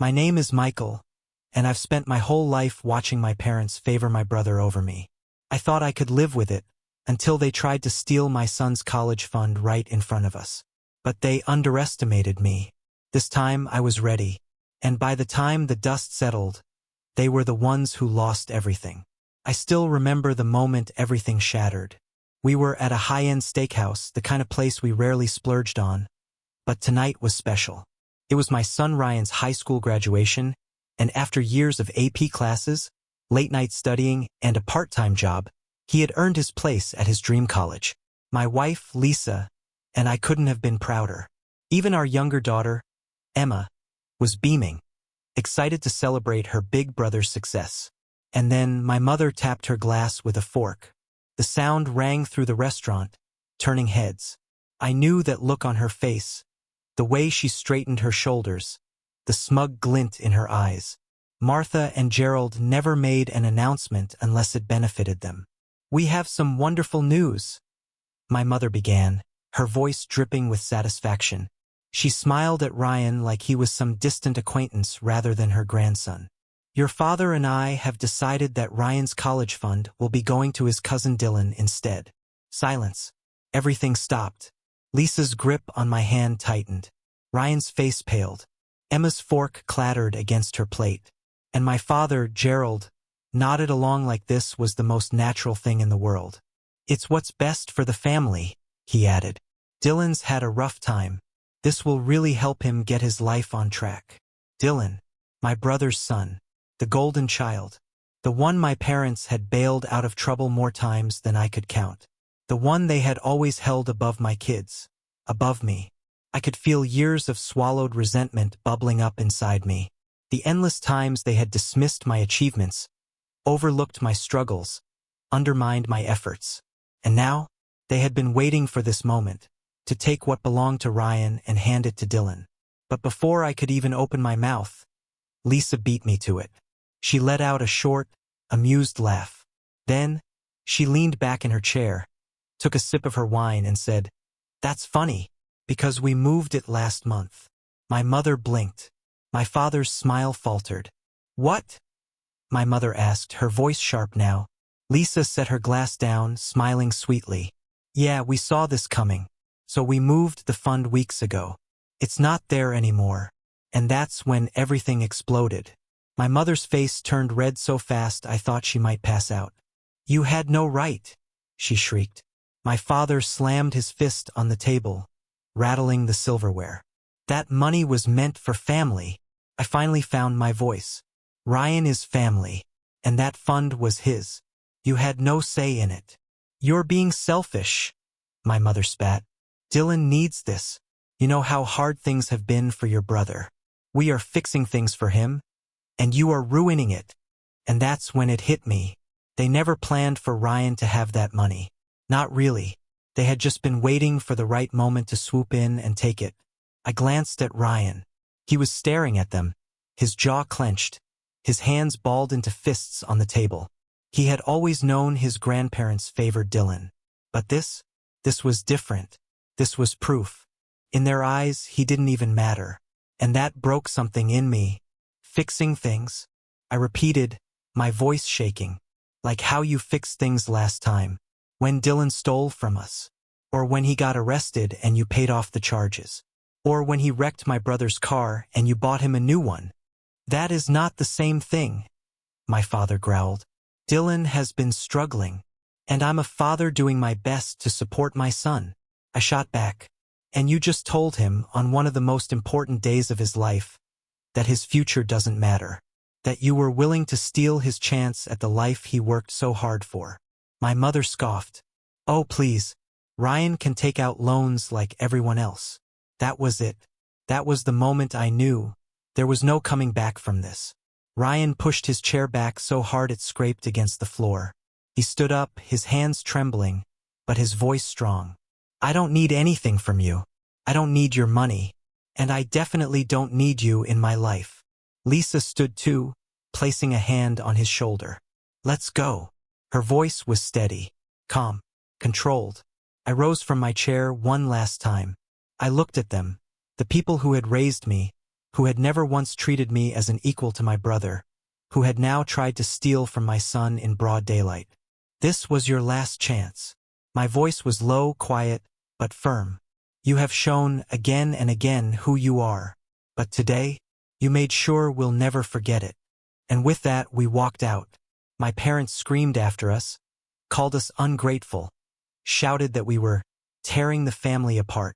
My name is Michael, and I've spent my whole life watching my parents favor my brother over me. I thought I could live with it, until they tried to steal my son's college fund right in front of us. But they underestimated me. This time I was ready, and by the time the dust settled, they were the ones who lost everything. I still remember the moment everything shattered. We were at a high-end steakhouse, the kind of place we rarely splurged on, but tonight was special. It was my son Ryan's high school graduation, and after years of AP classes, late-night studying, and a part-time job, he had earned his place at his dream college. My wife, Lisa, and I couldn't have been prouder. Even our younger daughter, Emma, was beaming, excited to celebrate her big brother's success. And then my mother tapped her glass with a fork. The sound rang through the restaurant, turning heads. I knew that look on her face, the way she straightened her shoulders, the smug glint in her eyes. Martha and Gerald never made an announcement unless it benefited them. "We have some wonderful news," my mother began, her voice dripping with satisfaction. She smiled at Ryan like he was some distant acquaintance rather than her grandson. "Your father and I have decided that Ryan's college fund will be going to his cousin Dylan instead." Silence. Everything stopped. Lisa's grip on my hand tightened. Ryan's face paled. Emma's fork clattered against her plate. And my father, Gerald, nodded along like this was the most natural thing in the world. "It's what's best for the family," he added. "Dylan's had a rough time. This will really help him get his life on track." Dylan, my brother's son, the golden child, the one my parents had bailed out of trouble more times than I could count, the one they had always held above my kids, above me. I could feel years of swallowed resentment bubbling up inside me. The endless times they had dismissed my achievements, overlooked my struggles, undermined my efforts. And now, they had been waiting for this moment, to take what belonged to Ryan and hand it to Dylan. But before I could even open my mouth, Lisa beat me to it. She let out a short, amused laugh. Then, she leaned back in her chair, took a sip of her wine and said, "That's funny, because we moved it last month." My mother blinked. My father's smile faltered. "What?" my mother asked, her voice sharp now. Lisa set her glass down, smiling sweetly. "Yeah, we saw this coming. So we moved the fund weeks ago. It's not there anymore." And that's when everything exploded. My mother's face turned red so fast I thought she might pass out. "You had no right," she shrieked. My father slammed his fist on the table, rattling the silverware. "That money was meant for family." I finally found my voice. "Ryan is family, and that fund was his. You had no say in it." "You're being selfish," my mother spat. "Dylan needs this. You know how hard things have been for your brother. We are fixing things for him, and you are ruining it." And that's when it hit me. They never planned for Ryan to have that money. Not really. They had just been waiting for the right moment to swoop in and take it. I glanced at Ryan. He was staring at them, his jaw clenched, his hands balled into fists on the table. He had always known his grandparents favored Dylan. But this was different. This was proof. In their eyes, he didn't even matter. And that broke something in me. "Fixing things?" I repeated, my voice shaking. "Like how you fixed things last time, when Dylan stole from us. Or when he got arrested and you paid off the charges. Or when he wrecked my brother's car and you bought him a new one." "That is not the same thing," my father growled. "Dylan has been struggling, and I'm a father doing my best to support my son." I shot back. "And you just told him, on one of the most important days of his life, that his future doesn't matter. That you were willing to steal his chance at the life he worked so hard for." My mother scoffed. "Oh, please. Ryan can take out loans like everyone else." That was it. That was the moment I knew. There was no coming back from this. Ryan pushed his chair back so hard it scraped against the floor. He stood up, his hands trembling, but his voice strong. "I don't need anything from you. I don't need your money. And I definitely don't need you in my life." Lisa stood too, placing a hand on his shoulder. "Let's go." Her voice was steady, calm, controlled. I rose from my chair one last time. I looked at them, the people who had raised me, who had never once treated me as an equal to my brother, who had now tried to steal from my son in broad daylight. This was your last chance. My voice was low, quiet, but firm. You have shown again and again who you are. But today, you made sure we'll never forget it. And with that, we walked out. My parents screamed after us, called us ungrateful, shouted that we were tearing the family apart.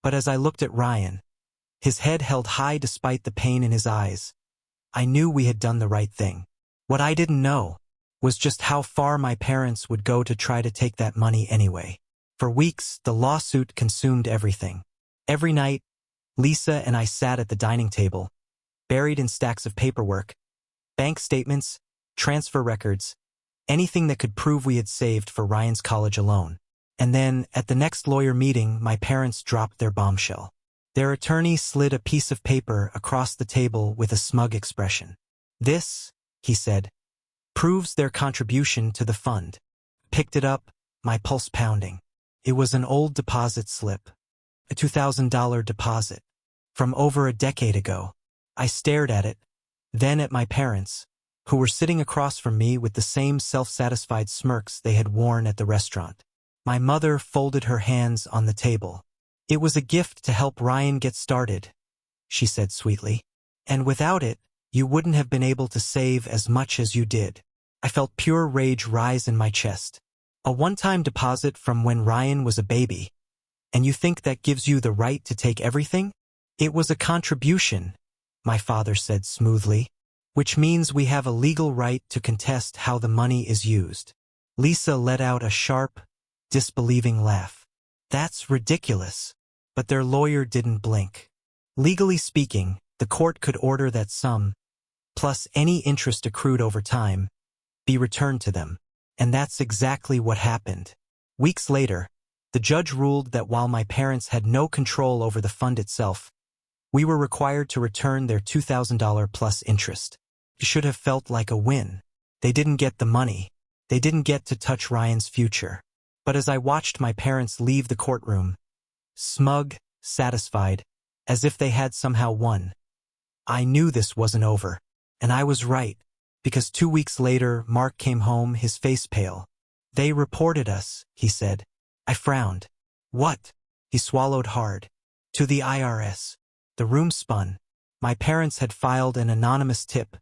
But as I looked at Ryan, his head held high despite the pain in his eyes, I knew we had done the right thing. What I didn't know was just how far my parents would go to try to take that money anyway. For weeks, the lawsuit consumed everything. Every night, Lisa and I sat at the dining table, buried in stacks of paperwork, bank statements, transfer records, anything that could prove we had saved for Ryan's college alone. And then, at the next lawyer meeting, my parents dropped their bombshell. Their attorney slid a piece of paper across the table with a smug expression. "This," he said, "proves their contribution to the fund." Picked it up, my pulse pounding. It was an old deposit slip, a $2,000 deposit, from over a decade ago. I stared at it, then at my parents, who were sitting across from me with the same self-satisfied smirks they had worn at the restaurant. My mother folded her hands on the table. "It was a gift to help Ryan get started," she said sweetly. "And without it, you wouldn't have been able to save as much as you did." I felt pure rage rise in my chest. A one-time deposit from when Ryan was a baby. And you think that gives you the right to take everything? "It was a contribution," my father said smoothly, "which means we have a legal right to contest how the money is used." Lisa let out a sharp, disbelieving laugh. "That's ridiculous." But their lawyer didn't blink. Legally speaking, the court could order that sum, plus any interest accrued over time, be returned to them. And that's exactly what happened. Weeks later, the judge ruled that while my parents had no control over the fund itself, we were required to return their $2,000 plus interest. It should have felt like a win. They didn't get the money. They didn't get to touch Ryan's future. But as I watched my parents leave the courtroom, smug, satisfied, as if they had somehow won, I knew this wasn't over. And I was right, because 2 weeks later, Mark came home, his face pale. "They reported us," he said. I frowned. "What?" He swallowed hard. "To the IRS. The room spun. My parents had filed an anonymous tip,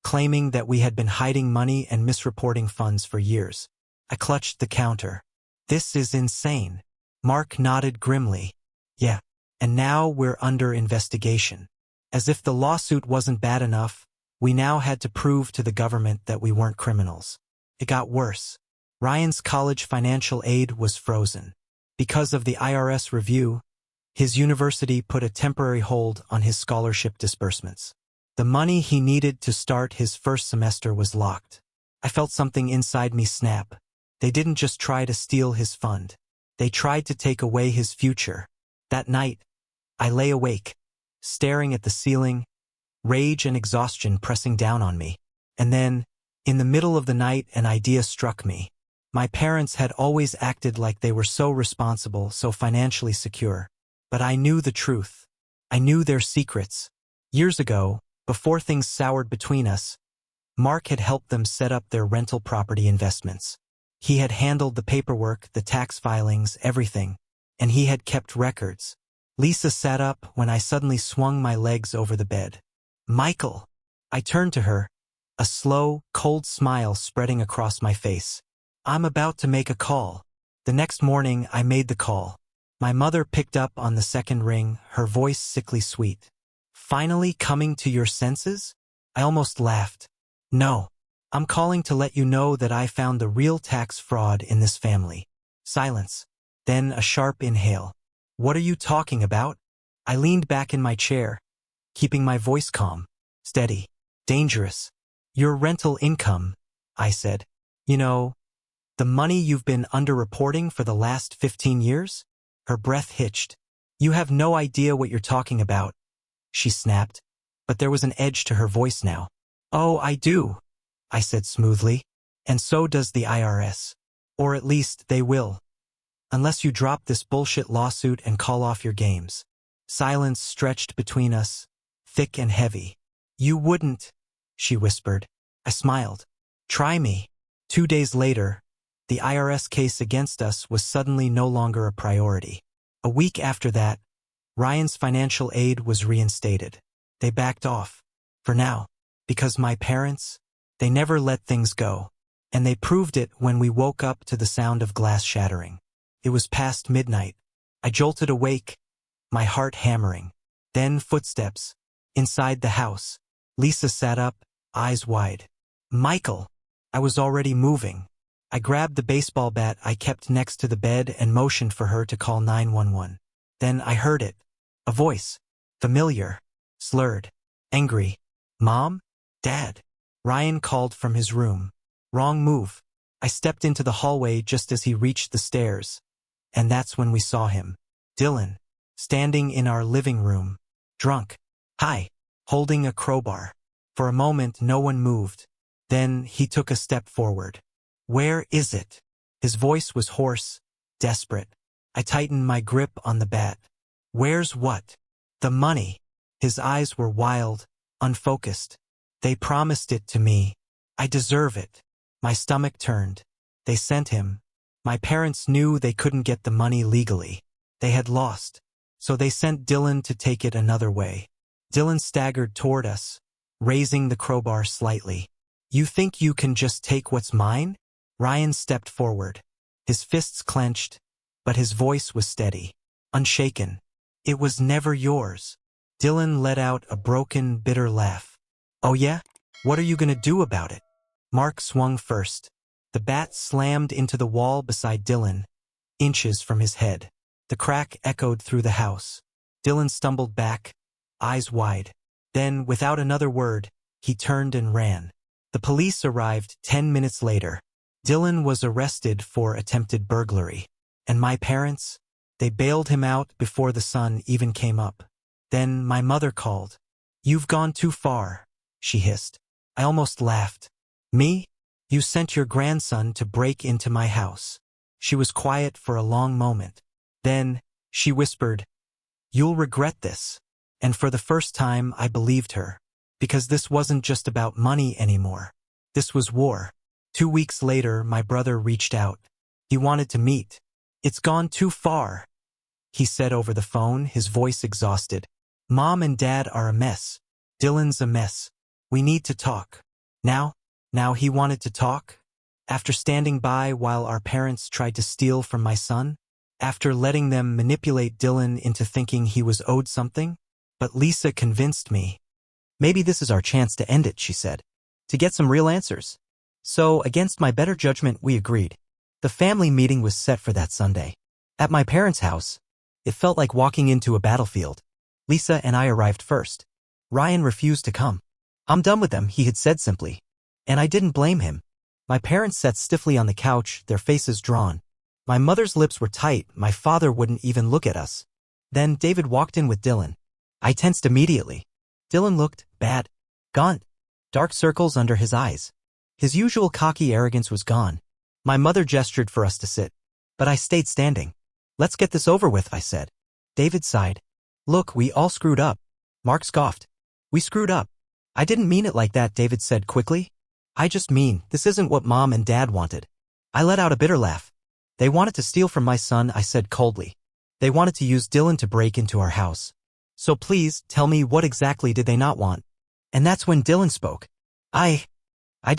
claiming that we had been hiding money and misreporting funds for years. I clutched the counter. "This is insane." Mark nodded grimly. "Yeah, and now we're under investigation." As if the lawsuit wasn't bad enough, we now had to prove to the government that we weren't criminals. It got worse. Ryan's college financial aid was frozen. Because of the IRS review, his university put a temporary hold on his scholarship disbursements. The money he needed to start his first semester was locked. I felt something inside me snap. They didn't just try to steal his fund. They tried to take away his future. That night, I lay awake, staring at the ceiling, rage and exhaustion pressing down on me. And then, in the middle of the night, an idea struck me. My parents had always acted like they were so responsible, so financially secure. But I knew the truth. I knew their secrets. Years ago, before things soured between us, Mark had helped them set up their rental property investments. He had handled the paperwork, the tax filings, everything, and he had kept records. Lisa sat up when I suddenly swung my legs over the bed. "Michael!" I turned to her, a slow, cold smile spreading across my face. "I'm about to make a call." The next morning, I made the call. My mother picked up on the second ring, her voice sickly sweet. "Finally coming to your senses?" I almost laughed. "No. I'm calling to let you know that I found the real tax fraud in this family." Silence. Then a sharp inhale. "What are you talking about?" I leaned back in my chair, keeping my voice calm, steady, dangerous. "Your rental income," I said. "You know, the money you've been underreporting for the last 15 years? Her breath hitched. "You have no idea what you're talking about," she snapped, but there was an edge to her voice now. "Oh, I do," I said smoothly. "And so does the IRS. Or at least they will. Unless you drop this bullshit lawsuit and call off your games." Silence stretched between us, thick and heavy. "You wouldn't," she whispered. I smiled. "Try me." 2 days later, the IRS case against us was suddenly no longer a priority. A week after that, Ryan's financial aid was reinstated. They backed off. For now. Because my parents, they never let things go. And they proved it when we woke up to the sound of glass shattering. It was past midnight. I jolted awake, my heart hammering. Then footsteps. Inside the house. Lisa sat up, eyes wide. "Michael!" I was already moving. I grabbed the baseball bat I kept next to the bed and motioned for her to call 911. Then I heard it. A voice. Familiar. Slurred. Angry. "Mom? Dad?" Ryan called from his room. Wrong move. I stepped into the hallway just as he reached the stairs. And that's when we saw him. Dylan. Standing in our living room. Drunk. High. Holding a crowbar. For a moment no one moved. Then he took a step forward. "Where is it?" His voice was hoarse, desperate. I tightened my grip on the bat. "Where's what?" "The money." His eyes were wild, unfocused. "They promised it to me. I deserve it." My stomach turned. They sent him. My parents knew they couldn't get the money legally. They had lost. So they sent Dylan to take it another way. Dylan staggered toward us, raising the crowbar slightly. "You think you can just take what's mine?" Ryan stepped forward. His fists clenched, but his voice was steady, unshaken. "It was never yours." Dylan let out a broken, bitter laugh. "Oh yeah? What are you gonna do about it?" Mark swung first. The bat slammed into the wall beside Dylan, inches from his head. The crack echoed through the house. Dylan stumbled back, eyes wide. Then, without another word, he turned and ran. The police arrived 10 minutes later. Dylan was arrested for attempted burglary. And my parents? They bailed him out before the sun even came up. Then my mother called. "You've gone too far," she hissed. I almost laughed. "Me? You sent your grandson to break into my house." She was quiet for a long moment. Then, she whispered, "You'll regret this." And for the first time, I believed her. Because this wasn't just about money anymore. This was war. 2 weeks later, my brother reached out. He wanted to meet. "It's gone too far," he said over the phone, his voice exhausted. "Mom and Dad are a mess. Dylan's a mess. We need to talk." Now he wanted to talk? After standing by while our parents tried to steal from my son? After letting them manipulate Dylan into thinking he was owed something? But Lisa convinced me. "Maybe this is our chance to end it," she said. "To get some real answers." So, against my better judgment, we agreed. The family meeting was set for that Sunday. At my parents' house, it felt like walking into a battlefield. Lisa and I arrived first. Ryan refused to come. "I'm done with them," he had said simply. And I didn't blame him. My parents sat stiffly on the couch, their faces drawn. My mother's lips were tight, my father wouldn't even look at us. Then David walked in with Dylan. I tensed immediately. Dylan looked bad. Gaunt. Dark circles under his eyes. His usual cocky arrogance was gone. My mother gestured for us to sit. But I stayed standing. "Let's get this over with," I said. David sighed. "Look, we all screwed up." Mark scoffed. "We screwed up." "I didn't mean it like that," David said quickly. "I just mean, this isn't what Mom and Dad wanted." I let out a bitter laugh. "They wanted to steal from my son," I said coldly. "They wanted to use Dylan to break into our house. So please, tell me, what exactly did they not want?" And that's when Dylan spoke. I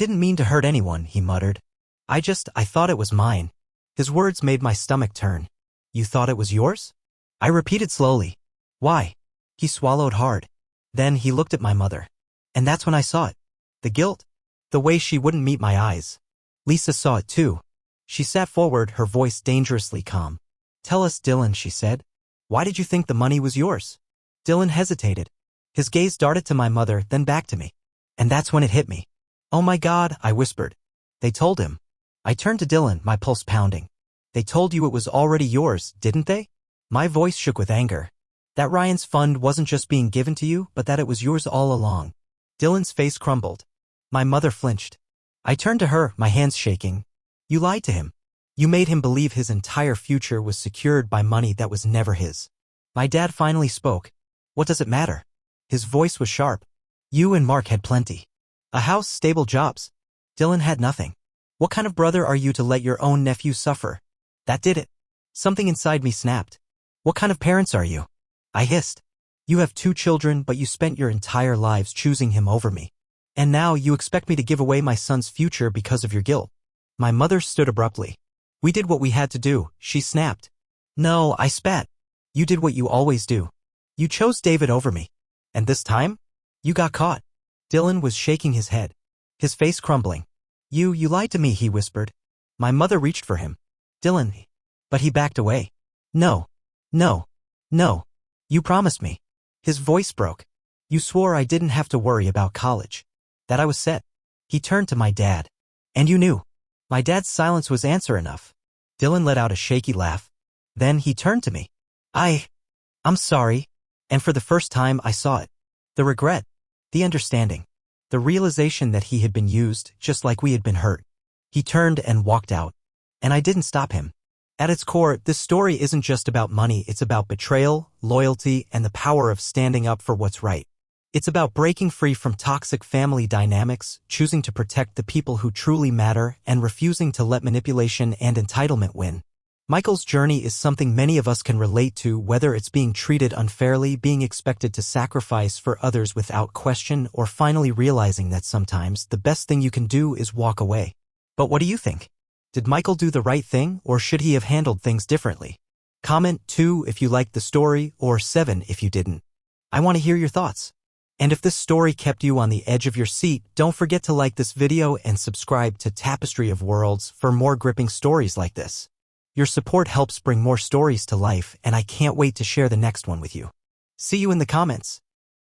didn't mean to hurt anyone," he muttered. I thought it was mine." His words made my stomach turn. "You thought it was yours?" I repeated slowly. "Why?" He swallowed hard. Then he looked at my mother. And that's when I saw it. The guilt. The way she wouldn't meet my eyes. Lisa saw it too. She sat forward, her voice dangerously calm. "Tell us, Dylan," she said. "Why did you think the money was yours?" Dylan hesitated. His gaze darted to my mother, then back to me. And that's when it hit me. "Oh my God," I whispered. "They told him." I turned to Dylan, my pulse pounding. "They told you it was already yours, didn't they?" My voice shook with anger. "That Ryan's fund wasn't just being given to you, but that it was yours all along." Dylan's face crumbled. My mother flinched. I turned to her, my hands shaking. "You lied to him. You made him believe his entire future was secured by money that was never his." My dad finally spoke. "What does it matter?" His voice was sharp. You and Mark had plenty. A house, stable jobs. Dylan had nothing. What kind of brother are you to let your own nephew suffer? That did it. Something inside me snapped. What kind of parents are you? I hissed. You have 2 children, but you spent your entire lives choosing him over me. And now you expect me to give away my son's future because of your guilt. My mother stood abruptly. We did what we had to do, she snapped. No, I spat. You did what you always do. You chose David over me. And this time? You got caught. Dylan was shaking his head, his face crumbling. You lied to me, he whispered. My mother reached for him. Dylan. But he backed away. No. No. No. You promised me. His voice broke. You swore I didn't have to worry about college. That I was set. He turned to my dad. And you knew. My dad's silence was answer enough. Dylan let out a shaky laugh. Then he turned to me. I'm sorry. And for the first time I saw it. The regret. The understanding. The realization that he had been used just like we had been hurt. He turned and walked out. And I didn't stop him. At its core, this story isn't just about money, it's about betrayal, loyalty, and the power of standing up for what's right. It's about breaking free from toxic family dynamics, choosing to protect the people who truly matter, and refusing to let manipulation and entitlement win. Michael's journey is something many of us can relate to, whether it's being treated unfairly, being expected to sacrifice for others without question, or finally realizing that sometimes the best thing you can do is walk away. But what do you think? Did Michael do the right thing, or should he have handled things differently? Comment 2 if you liked the story, or 7 if you didn't. I want to hear your thoughts. And if this story kept you on the edge of your seat, don't forget to like this video and subscribe to Tapestry of Worlds for more gripping stories like this. Your support helps bring more stories to life, and I can't wait to share the next one with you. See you in the comments.